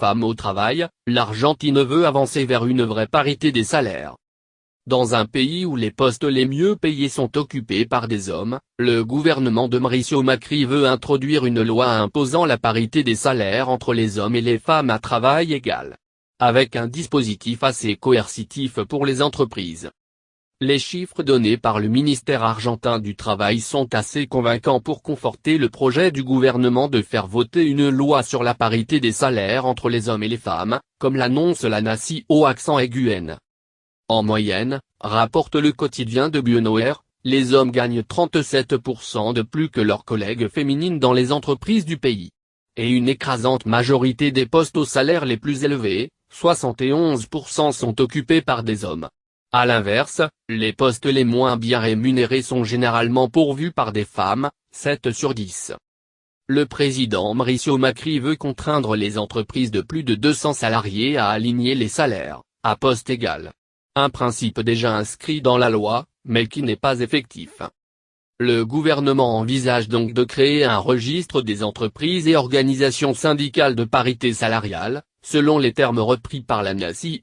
femmes au travail, l'Argentine veut avancer vers une vraie parité des salaires. Dans un pays où les postes les mieux payés sont occupés par des hommes, le gouvernement de Mauricio Macri veut introduire une loi imposant la parité des salaires entre les hommes et les femmes à travail égal. Avec un dispositif assez coercitif pour les entreprises. Les chiffres donnés par le ministère argentin du Travail sont assez convaincants pour conforter le projet du gouvernement de faire voter une loi sur la parité des salaires entre les hommes et les femmes, comme l'annonce la Nación. En moyenne, rapporte le quotidien de Buenos Aires, les hommes gagnent 37% de plus que leurs collègues féminines dans les entreprises du pays. Et une écrasante majorité des postes aux salaires les plus élevés, 71% sont occupés par des hommes. À l'inverse, les postes les moins bien rémunérés sont généralement pourvus par des femmes, 7 sur 10. Le président Mauricio Macri veut contraindre les entreprises de plus de 200 salariés à aligner les salaires, à poste égal. Un principe déjà inscrit dans la loi, mais qui n'est pas effectif. Le gouvernement envisage donc de créer un registre des entreprises et organisations syndicales de parité salariale, selon les termes repris par la Nación.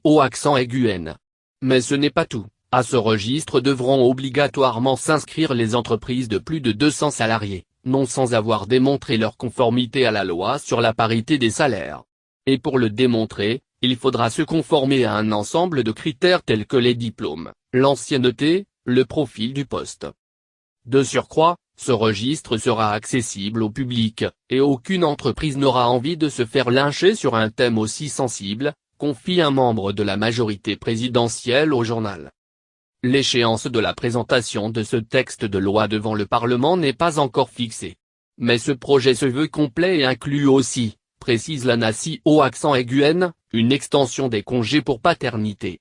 Mais ce n'est pas tout, à ce registre devront obligatoirement s'inscrire les entreprises de plus de 200 salariés, non sans avoir démontré leur conformité à la loi sur la parité des salaires. Et pour le démontrer, il faudra se conformer à un ensemble de critères tels que les diplômes, l'ancienneté, le profil du poste. De surcroît, ce registre sera accessible au public, et aucune entreprise n'aura envie de se faire lyncher sur un thème aussi sensible, confie un membre de la majorité présidentielle au journal. L'échéance de la présentation de ce texte de loi devant le Parlement n'est pas encore fixée. Mais ce projet se veut complet et inclut aussi, précise la Nación, une extension des congés pour paternité.